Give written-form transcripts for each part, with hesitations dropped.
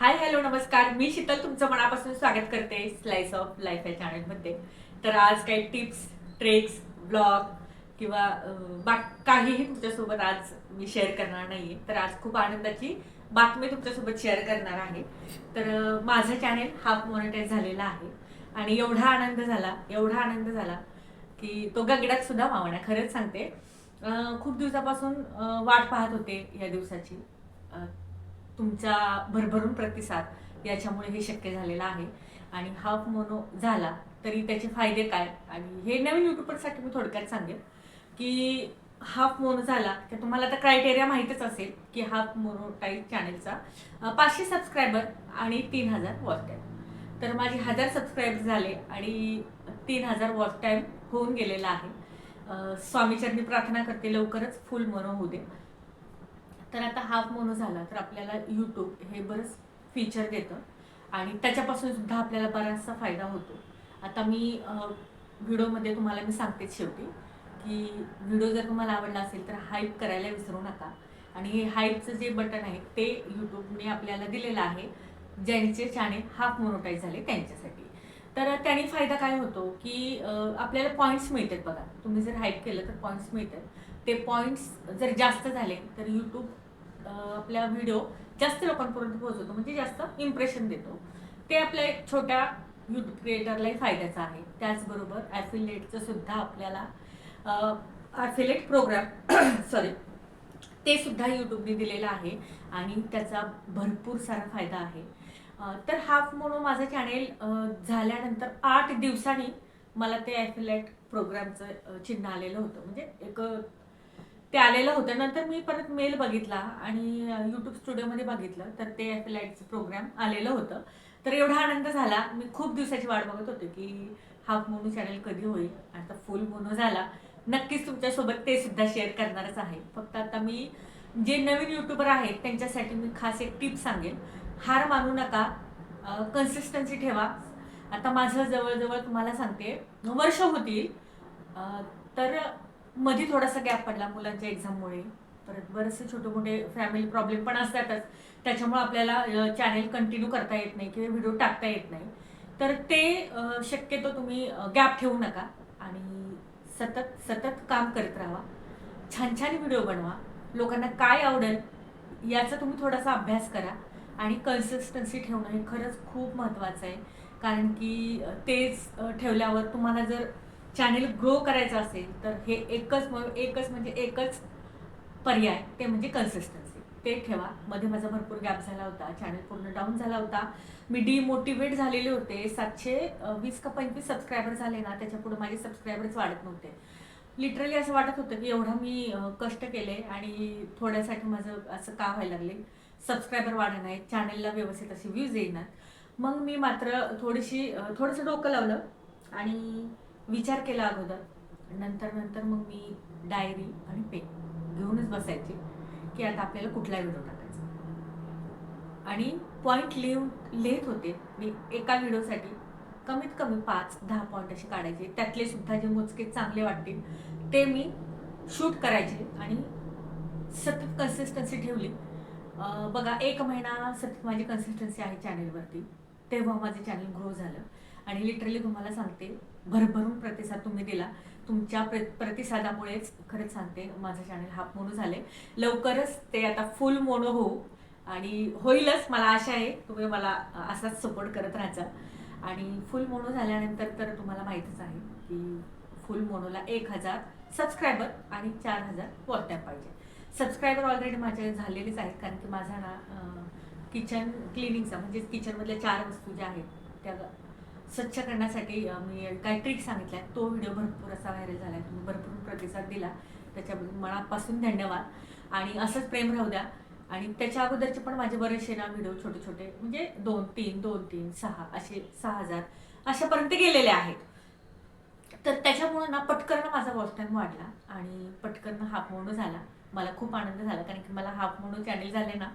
Hi hello नमस्कार, मी शीतल तुमचं मनापासून स्वागत करते स्लाइस ऑफ लाईफ या चॅनलमध्ये. तर आज काही टिप्स, ट्रिक्स, ब्लॉग किंवा काहीही तुमच्यासोबत आज मी शेअर करणार नाहीये. तर आज खूप आनंदाची बातमी तुमच्यासोबत शेअर करणार आहे. तर माझं चॅनेल हाफ मॉनिटाईज झालेला आहे आणि एवढा आनंद झाला की तो गगडात सुद्धा मावना. खरंच सांगते, खूप दिवसापासून वाट पाहत होते या दिवसाची. तुमचा भरभरून प्रतिसाद याच्यामुळे हे शक्य झालेलं आहे. आणि हाफ मोनो झाला तरी त्याचे फायदे काय, आणि हे नवीन युट्यूबरसाठी मी थोडक्यात सांगेन की हाफ मोनो झाला की तुम्हाला आता क्रायटेरिया माहीतच असेल की हाफ मोनोटाईज चॅनलचा 500 सबस्क्रायबर आणि 3000 वॉच टाईम. तर माझे 1000 सबस्क्रायबर झाले आणि 3000 वॉच टाईम होऊन गेलेला आहे. स्वामीचरणी प्रार्थना करते लवकरच फुल मोनो होऊ दे. तर आता हाफ मोनो झाला तर आपल्याला यूट्यूब हे बरंच फीचर देतं आणि त्याच्यापासून सुद्धा आपल्याला बराचसा फायदा होतो. आता मी व्हिडिओमध्ये तुम्हाला मी सांगतेच शेवटी की व्हिडिओ जर तुम्हाला आवडला असेल तर हाईप करायला विसरू नका. आणि हे हाईपचं जे बटन आहे ते यूट्यूबने आपल्याला दिलेलं आहे ज्यांचे चॅनेल हाफ मोनोटाईज झाले त्यांच्यासाठी. तर त्याने फायदा काय होतो की आपल्याला पॉईंट्स मिळतात. बघा, तुम्ही जर हाईप केलं तर पॉईंट्स मिळतात. ते पॉईंट्स जर जास्त झाले तर यूट्यूब आपल्या व्हिडिओ जास्त लोकांपर्यंत पोहोचवतो, म्हणजे जास्त इम्प्रेशन देतो. ते आपल्या एक छोट्या यूट्यूब क्रिएटरलाही फायद्याचं आहे. त्याचबरोबर ॲफिलिएटचं सुद्धा आपल्याला ॲफिलिएट प्रोग्राम सॉरी ते सुद्धा यूट्यूबने दिलेलं आहे आणि त्याचा भरपूर सारा फायदा आहे. तर हाफ मोनो माझं चॅनेल झाल्यानंतर 8 दिवसांनी मला ते ॲफिलिएट प्रोग्रामचं चिन्ह आलेलं होतं. म्हणजे एक ते आलेलं होतं. नंतर मी परत मेल बघितला आणि यूट्यूब स्टुडिओमध्ये बघितलं तर ते ॲफिलाइटचं प्रोग्राम आलेलं होतं. तर एवढा आनंद झाला. मी खूप दिवसाची वाट बघत होते की हाफ मोनो चॅनल कधी होईल. आता फुल मोनो झाला. नक्कीच तुमच्यासोबत ते सुद्धा शेअर करणारच आहे. फक्त आता मी जे नवीन यूट्यूबर आहेत त्यांच्यासाठी मी खास एक टिप सांगेन. हार मानू नका, कन्सिस्टन्सी ठेवा. आता माझं जवळजवळ तुम्हाला सांगते वर्ष होतील. तर मध्ये थोडासा गॅप पडला मुलांच्या एक्झाममुळे. परत बरेचसे छोटे मोठे फॅमिली प्रॉब्लेम पण असतातच. त्याच्यामुळे आपल्याला चॅनेल कंटिन्यू करता येत नाही किंवा व्हिडिओ टाकता येत नाही. तर ते शक्यतो तुम्ही गॅप ठेवू नका आणि सतत सतत काम करत राहा. छान छान व्हिडिओ बनवा. लोकांना काय आवडेल याचा तुम्ही थोडासा अभ्यास करा आणि कन्सिस्टन्सी ठेवणं हे खरंच खूप महत्त्वाचं आहे. कारण की तेच ठेवल्यावर तुम्हाला जर चॅनेल ग्रो करायचं असेल तर हे एकच पर्याय, ते म्हणजे कन्सिस्टन्सी. ते ठेवा. मध्ये माझा भरपूर गॅप झाला होता, चॅनल पूर्ण डाऊन झाला होता. मी डिमोटिवेट झालेले होते. 720 का 25 सबस्क्रायबर झाले ना, त्याच्या पुढे माझे सबस्क्रायबर्स वाढत नव्हते. लिटरली असं वाटत होतं की एवढं मी कष्ट केले आणि थोड्यासाठी माझं असं का व्हायला लागले, सबस्क्रायबर वाढत नाहीत, चॅनलला व्यवस्थित असे व्ह्यूज येईनात. मग मी मात्र थोडंसं डोकं लावलं आणि विचार केला अगोदर. नंतर नंतर मग मी डायरी आणि पेन घेऊनच बसायचे की आता आपल्याला कुठला व्हिडिओ टाकायचा. आणि पॉईंट लिहित होते मी एका व्हिडिओसाठी. कमीत कमी 5-10 पॉईंट असे काढायचे. त्यातले सुद्धा जे मोजके चांगले वाटतील ते मी शूट करायचे आणि सतत कन्सिस्टन्सी ठेवली. बघा, 1 महिना सतत माझी कन्सिस्टन्सी आहे चॅनेलवरती. तेव्हा माझं चॅनल ग्रो झालं. आणि लिटरली तुम्हाला सांगते, भरभरून प्रतिसाद तुम्ही दिला. तुमच्या प्रतिसादामुळेच खरंच सांगते माझं चॅनल हाफ मोनो झाले. लवकरच ते आता फुल मोनो होऊ आणि होईलच, मला आशा आहे. तुम्ही मला असाच सपोर्ट करत राहायचा. आणि फुल मोनो झाल्यानंतर तर तुम्हाला माहीतच आहे की फुल मोनोला 1000 सबस्क्रायबर आणि 4000 वॉच टाईम पाहिजे. सबस्क्रायबर ऑलरेडी माझे झालेलेच आहेत, कारण की माझा ना किचन क्लिनिंगचा म्हणजे किचनमधल्या 4 वस्तू ज्या आहेत त्या स्वच्छ करण्यासाठी मी काही ट्रिक सांगितल्या. तो व्हिडिओ भरपूर असा व्हायरल झाला आहे. तुम्ही भरपूर प्रतिसाद दिला, त्याच्याबद्दल मनापासून धन्यवाद. आणि असंच प्रेम राहू द्या. आणि त्याच्या अगोदरचे पण माझे बरेचसे ना व्हिडिओ छोटे छोटे, म्हणजे 2-3, 6 असे 6000 अशापर्यंत गेलेले आहेत. तर त्याच्यामुळं ना पटकन माझा वॉच टाईम वाढला आणि पटकन हाफ मोनो झाला. मला खूप आनंद झाला, कारण की मला हाफ मोनो चॅनल झाले ना,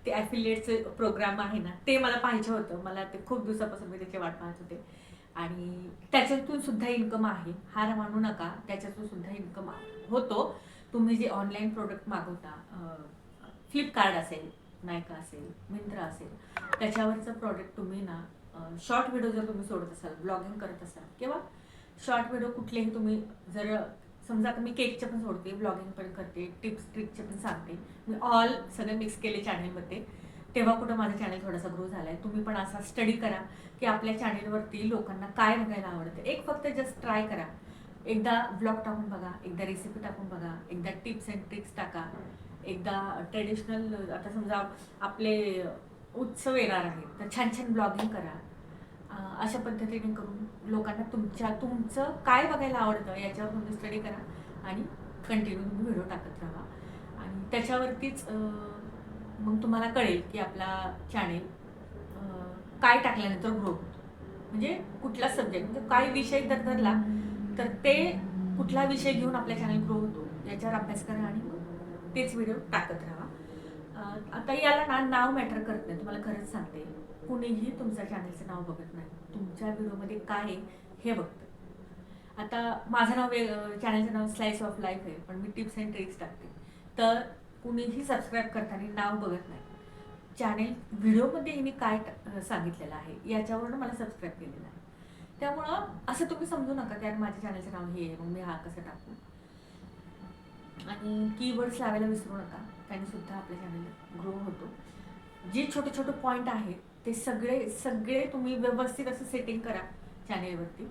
ते ॲफिलिएटचं प्रोग्राम आहे ना, ते मला पाहिजे होतं. मला ते खूप दिवसापासून मी त्याची वाट पाहत होते आणि त्याच्यातून सुद्धा इन्कम आहे. हार मानू नका, त्याच्यातून सुद्धा इन्कम होतो. तुम्ही जे ऑनलाईन प्रोडक्ट मागवता, फ्लिपकार्ट असेल नायका असेल, मिंत्रा असेल, त्याच्यावरचं प्रॉडक्ट तुम्ही ना शॉर्ट व्हिडिओ जर तुम्ही सोडत असाल, ब्लॉगिंग करत असाल किंवा शॉर्ट व्हिडिओ कुठलेही तुम्ही जर समजा आता मी केकचे पण सोडते, ब्लॉगिंग पण करते, टिप्स ट्रिकचे पण सांगते, मी ऑल सगळे मिक्स केले चॅनेलमध्ये, तेव्हा कुठं माझा चॅनल थोडासा ग्रो झालाय. तुम्ही पण असा स्टडी करा की आपल्या चॅनेलवरती लोकांना काय बघायला आवडतं. एक फक्त जस्ट ट्राय करा, एकदा ब्लॉग टाकून बघा, एकदा रेसिपी टाकून बघा, एकदा टिप्स अँड ट्रिक्स टाका, एकदा ट्रेडिशनल आता समजा आपले उत्सव येणार आहेत तर छान छान ब्लॉगिंग करा. अशा पद्धतीने करून लोकांना तुमचं काय बघायला आवडतं याच्यावर तुम्ही स्टडी करा आणि कंटिन्यू तुम्ही व्हिडिओ टाकत राहा. आणि त्याच्यावरतीच मग तुम्हाला कळेल की आपला चॅनेल काय टाकल्यानंतर ग्रो होतो, म्हणजे कुठला सब्जेक्ट, म्हणजे काय विषय जर धरला तर ते कुठला विषय घेऊन आपल्या चॅनल ग्रो होतो याच्यावर अभ्यास करा आणि तेच व्हिडिओ टाकत राहा. आता याला ना नाव मॅटर करत नाही, तुम्हाला खरंच सांगते. कुणीही तुमच्या चॅनलचं नाव बघत नाही, तुमच्या व्हिडिओमध्ये काय आहे हे बघतं. आता माझं नाव चॅनलचं नाव स्लाइस ऑफ लाईफ आहे, पण मी टिप्स अँड ट्रिक्स टाकते, तर कुणीही सबस्क्राईब करताना नाव बघत नाही. चॅनेल व्हिडिओमध्ये मी काय सांगितलेलं आहे याच्यावरून मला सबस्क्राईब केलेलं आहे. त्यामुळं असं तुम्ही समजू नका की माझ्या चॅनलचं नाव हे आहे मग मी हा कसं टाकू. आणि कीवर्ड्स लावायला विसरू नका, त्याने सुद्धा आपल्या चॅनल ग्रो होतो. जे छोटे छोटे पॉईंट आहेत ते सगळे तुम्ही व्यवस्थित असं सेटिंग करा चॅनेलवरती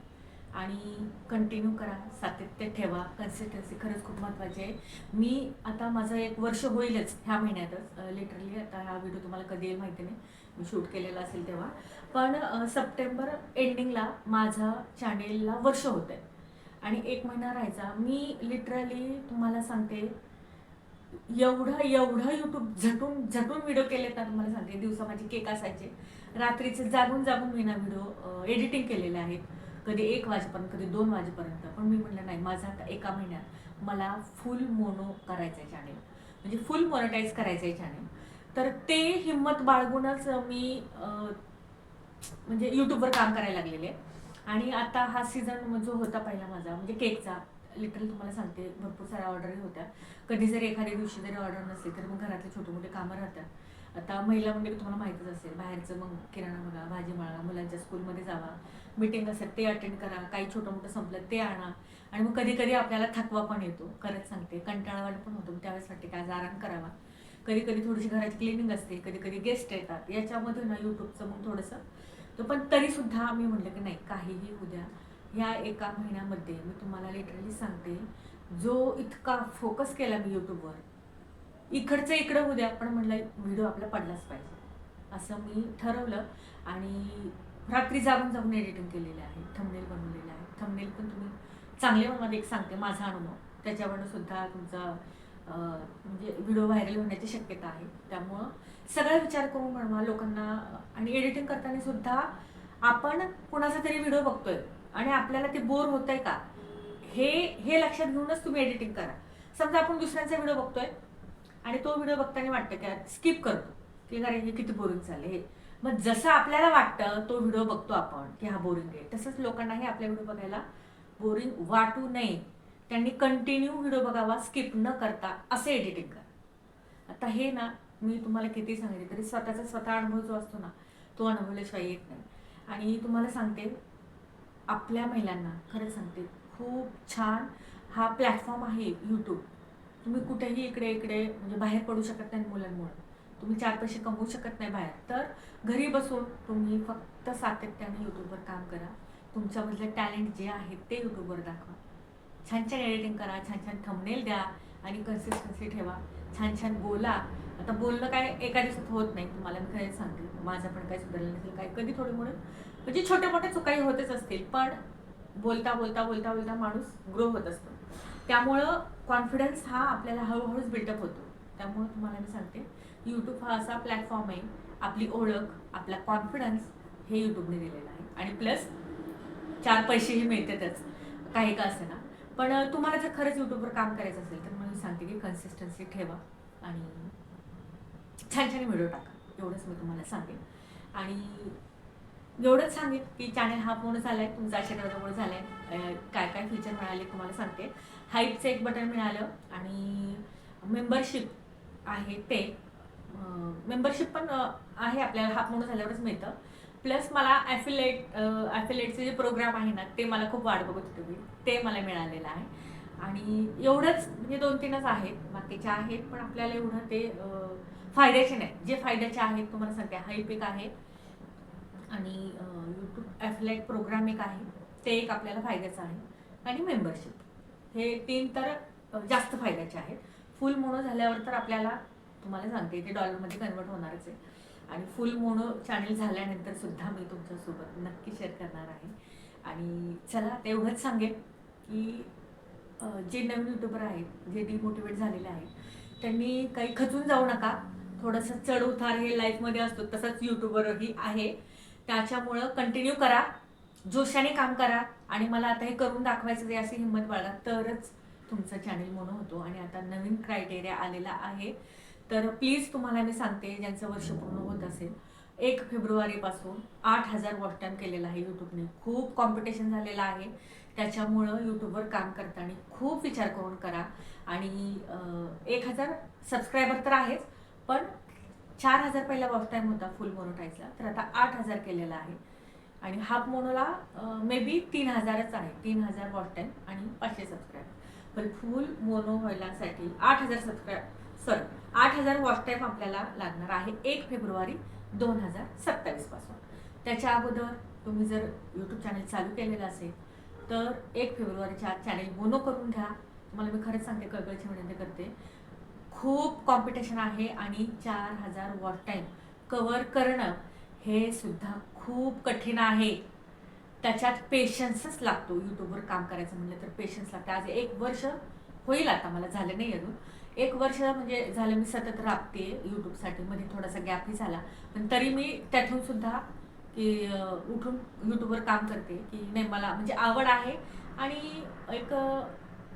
आणि कंटिन्यू करा, सातत्य ठेवा. कन्सिस्टन्सी खरंच खूप महत्त्वाची आहे. मी आता माझं 1 वर्ष होईलच ह्या महिन्यातच, लिटरली. आता हा व्हिडिओ तुम्हाला कधी येईल माहिती नाही, मी शूट केलेला असेल तेव्हा, पण सप्टेंबर एंडिंगला माझं चॅनेलला वर्ष होतं आहे आणि 1 महिना राहायचा. मी लिटरली तुम्हाला सांगते एवढं यूट्यूब झटून व्हिडिओ केले तर तुम्हाला सांगते. दिवसा माझे केक असायचे, रात्रीचे जागून मी ना व्हिडिओ एडिटिंग केलेले आहेत, कधी 1 वाजेपर्यंत, कधी 2 वाजेपर्यंत. पण मी म्हटलं नाही, माझा आता 1 महिन्यात मला फुल मोनो करायचं आहे चॅनेल, म्हणजे फुल मॉनिटाईज करायचं आहे चॅनेल. तर ते हिंमत बाळगूनच मी म्हणजे यूट्यूबवर काम करायला लागलेले. आणि आता हा सीझन जो होता पहिला माझा म्हणजे केकचा, लिटरली तुम्हाला सांगते भरपूर साऱ्या ऑर्डरही होत्या. कधी जर एखाद्या दिवशी जरी ऑर्डर नसली तर मग घरातले छोटे मोठे कामं राहतात. आता महिला म्हणजे तुम्हाला माहितीच असेल, बाहेरचं मग किराणा बघा, भाजी माळा, मुलांच्या स्कूलमध्ये जावा, मीटिंग असेल ते अटेंड करा, काही छोटं मोठं संपलं ते आणा. आणि मग कधी कधी आपल्याला थकवा पण येतो, खरंच सांगते, कंटाळवाणं पण होतो. त्यावेळेस वाटते काय आराम करावा. कधी कधी थोडीशी घराची क्लिनिंग असते, कधी कधी गेस्ट येतात, याच्यामध्ये ना यूट्यूबचं मग थोडंसं तो. पण तरीसुद्धा मी म्हटलं की नाही, काहीही उद्या ह्या 1 महिन्यामध्ये मी तुम्हाला लिटरली सांगते, जो इतका फोकस केला मी यूट्यूबवर, इकडचं इकडं उद्या, पण म्हटलं व्हिडिओ आपला पडलाच पाहिजे असं मी ठरवलं. आणि रात्री जागून एडिटिंग केलेलं आहे, थंबनेल बनवलेलं आहे. थंबनेल पण तुम्ही चांगले बनवा, एक सांगते माझा अनुभव, त्याच्यावरनं सुद्धा तुमचा म्हणजे व्हिडिओ व्हायरल होण्याची शक्यता आहे. त्यामुळं सगळा विचार करून बनवा लोकांना. आणि एडिटिंग करताना सुद्धा आपण कुणाचा तरी व्हिडिओ बघतोय आणि आपल्याला ते बोर होतंय का हे लक्षात घेऊनच तुम्ही एडिटिंग करा. समजा आपण दुसऱ्यांचा व्हिडिओ बघतोय आणि तो व्हिडिओ बघताना वाटतं की स्किप करतो की अरे हे किती बोरिंग झालं हे, मग जसं आपल्याला वाटतं तो व्हिडिओ बघतो आपण की हा बोरिंग आहे, तसंच लोकांनाही आपल्या व्हिडिओ बघायला बोरिंग वाटू नये. त्यांनी कंटिन्यू व्हिडिओ बघावा, स्किप न करता, असे एडिटिंग करा. आता हे ना मी तुम्हाला किती सांगितले तरी स्वतः अनुभव जो असतो ना तो अनुभवल्याशिवाय येत नाही. आणि तुम्हाला सांगते, आपल्या महिलांना खरं सांगते, खूप छान हा प्लॅटफॉर्म आहे यूट्यूब. तुम्ही कुठेही इकडे म्हणजे बाहेर पडू शकत नाही मुलांमुळे, तुम्ही 4 पैसे कमवू शकत नाही बाहेर, तर घरी बसून तुम्ही फक्त सातत्याने यूट्यूबवर काम करा. तुमच्यामधलं टॅलेंट जे आहे ते यूट्यूबवर दाखवा, छान एडिटिंग करा, छान थंबनेल द्या आणि कन्सिस्टन्सी ठेवा, छान बोला. आता बोलणं काय एका दिवसात होत नाही, तुम्हाला मी खरंच सांगते, माझं पण काही सुधारलं नसेल, काही कधी थोडी म्हणून म्हणजे छोट्या मोठ्या चुकाही होतच असतील, पण बोलता माणूस ग्रो होत असतो. त्यामुळं कॉन्फिडन्स हा आपल्याला हळूहळूच बिल्डअप होतो. त्यामुळं तुम्हाला मी सांगते, यूट्यूब हा असा प्लॅटफॉर्म आहे, आपली ओळख, आपला कॉन्फिडन्स हे यूट्यूबने दिलेलं आहे. आणि प्लस 4 पैसेही मिळतातच, काही का असेना. पण तुम्हाला जर खरंच यूट्यूबवर काम करायचं असेल तर मी सांगते की कन्सिस्टन्सी ठेवा आणि छान व्हिडिओ टाका, एवढंच मी तुम्हाला सांगेन. आणि एवढंच सांगेन की चॅनल हा पूर्ण झाला आहे, तुमचा आशीर्वादामुळे झाला आहे. काय फीचर मिळाले तुम्हाला सांगते. हाईपचं एक बटन मिळालं आणि मेंबरशिप आहे ते, मेंबरशिप पण आहे आपल्याला, हाफ म्हणून झाल्यावरच मिळतं. प्लस मला ॲफिलेटचे जे प्रोग्राम आहे ना, ते मला खूप वाट बघत होते मी, ते मला मिळालेलं आहे. आणि एवढंच, म्हणजे 2-3च आहेत, बाकीचे आहेत पण आपल्याला एवढं ते फायद्याचे नाही. जे फायद्याचे आहेत तुम्हाला सांगते, हाईप एक आहे आणि यूट्यूब ॲफिलेट प्रोग्राम एक आहे, ते एक आपल्याला फायद्याचं आहे. आणि मेंबरशिप, हे 3 तर जास्त फायद्याचे आहेत. फुल मोनो झाल्यावर तर आपल्याला, तुम्हाला सांगते, ते डॉलरमध्ये कन्वर्ट होणारच आहे. आणि फुल मोनो चॅनल झाल्यानंतर सुद्धा मी तुमच्यासोबत नक्की शेअर करणार आहे. आणि चला, ते एवढंच सांगेन की जे नवीन यूट्यूबर आहेत, जे डिमोटिवेट झालेले आहेत, त्यांनी काही खचून जाऊ नका. थोडंसं चढ उतार हे लाईफमध्ये असतो, तसंच यूट्यूबरही आहे. त्याच्यामुळं कंटिन्यू करा, जोशाने काम करा आणि मला आता हे करून दाखवायचं आहे अशी हिंमत बाळगा, तरच तुमचं चॅनल मोनो होतो. आणि आता नवीन क्रायटेरिया आलेला आहे, तर प्लीज तुम्हाला मी सांगते, ज्यांचं वर्ष पूर्ण होत असेल, 1 फेब्रुवारीपासून 8,000 वॉच टाईम केलेला आहे यूट्यूबने. खूप कॉम्पिटिशन झालेलं आहे, त्याच्यामुळं यूट्यूबवर काम करताना खूप विचार करून करा. आणि 1,000 सबस्क्रायबर तर आहेच, पण 4,000 पहिला वॉच टाईम होता फुल मोनोटाईजला, तर आता 8,000 केलेला आहे. आणि हाफ मोनोला मे बी 3,000च आहे, 3,000 वॉच टाईम आणि 500 सबस्क्रायबर. पण फुल मोनो व्हायलासाठी 8,000 वॉच टाईम आपल्याला लागणार आहे 1 फेब्रुवारी 2027 पासून. त्याच्या अगोदर तुम्ही जर यूट्यूब चॅनल चालू केलेलं असेल तर 1 फेब्रुवारीच्या चॅनल मोनो करून घ्या. तुम्हाला मी खरंच सांगते, कळकळीची विनंती करते, खूप कॉम्पिटिशन आहे. आणि 4,000 वॉच टाईम कव्हर करणं हे सुद्धा खूप कठीण आहे. त्याच्यात पेशन्सच लागतो. यूट्यूबवर काम करायचं म्हटलं तर पेशन्स लागतं. आज 1 वर्ष होईल, आता मला झालं नाही अजून 1 वर्ष, म्हणजे झालं मी सतत राबते यूट्यूबसाठी. मध्ये थोडासा गॅपही झाला, पण तरी मी त्यातून सुद्धा की उठून यूट्यूबवर काम करते. की नाही, मला म्हणजे आवड आहे आणि एक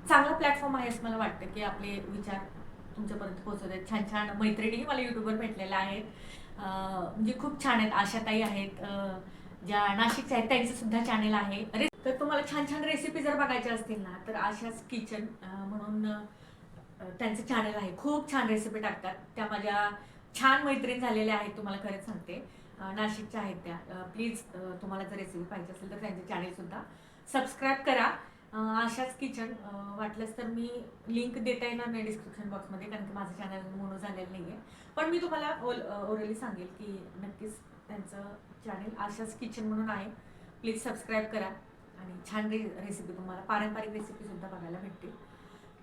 चांगला प्लॅटफॉर्म आहे असं मला वाटतं, की आपले विचार तुमच्यापर्यंत पोहोचवत आहेत. छान छान मैत्रिणीही मला यूट्यूबवर भेटलेल्या आहेत, म्हणजे खूप छान आहेत. आशाताई आहेत, ज्या नाशिकच्या आहेत, त्यांचं सुद्धा चॅनल आहे. तर तुम्हाला छान छान रेसिपी जर बघायच्या असतील ना, तर आशाच किचन म्हणून त्यांचं चॅनल आहे. खूप छान रेसिपी टाकतात. त्या माझ्या छान मैत्रीण झालेल्या आहेत, तुम्हाला खरंच सांगते. नाशिकच्या आहेत त्या. प्लीज तुम्हाला जर रेसिपी पाहिजे असेल तर त्यांचे चॅनलसुद्धा सबस्क्राईब करा. आशाच किचन. वाटलंच तर मी लिंक देता येणार नाही डिस्क्रिप्शन बॉक्समध्ये, कारण की माझं चॅनल मोनो झालेलं नाही आहे. पण मी तुम्हाला ओरली सांगेल की नक्कीच त्यांचं चॅनल आशाच किचन म्हणून आहे. प्लीज सबस्क्राईब करा आणि छान रेसिपी, तुम्हाला पारंपरिक रेसिपीसुद्धा बघायला भेटतील.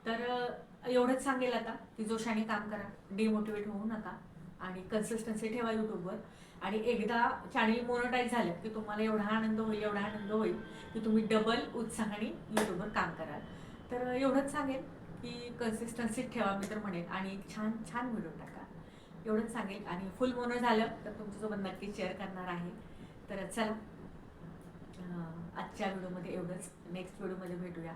तर एवढंच सांगेल आता, की जोशाने काम करा, डिमोटिवेट होऊ नका आणि कन्सिस्टन्सी ठेवा यूट्यूबवर. आणि एकदा चॅनल मोनोटाईज झालं की तुम्हाला एवढा आनंद होईल की तुम्ही डबल उत्साहाने यूट्यूबवर काम कराल. तर एवढंच सांगेल की कन्सिस्टन्सी ठेवा, मी तर म्हणेन, आणि छान छान व्हिडिओ टाका, एवढंच सांगेल. आणि फुल मोनो झालं तर तुमच्यासोबत नक्की शेअर करणार आहे. तर चला, आजच्या व्हिडिओमध्ये एवढंच. नेक्स्ट व्हिडिओमध्ये भेटूया.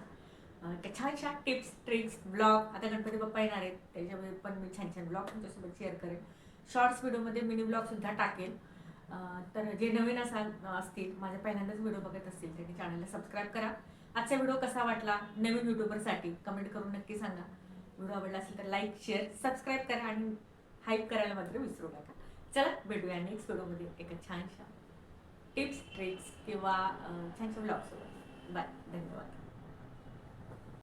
छान छान टिप्स, ट्रिक्स, ब्लॉग. आता गणपती बाप्पा येणार आहेत, त्याच्यामुळे पण मी छान छान ब्लॉग तुमच्यासोबत शेअर करेन. शॉर्ट्स व्हिडिओमध्ये मिनी ब्लॉगसुद्धा टाकेल. तर जे नवीन असतील, माझ्या पहिल्यांदाच व्हिडिओ बघत असतील, त्यांनी चॅनलला सबस्क्राईब करा. आजचा व्हिडिओ कसा वाटला नवीन यूट्यूबरसाठी कमेंट करून नक्की सांगा. व्हिडिओ आवडला असेल तर लाईक, शेअर, सबस्क्राईब करा आणि हाईप करायला मात्र विसरू नका. चला, भेटूया नेक्स्ट व्हिडिओमध्ये एका छानशा टिप्स, ट्रिक्स किंवा छानशा ब्लॉगसोबत. बाय, धन्यवाद.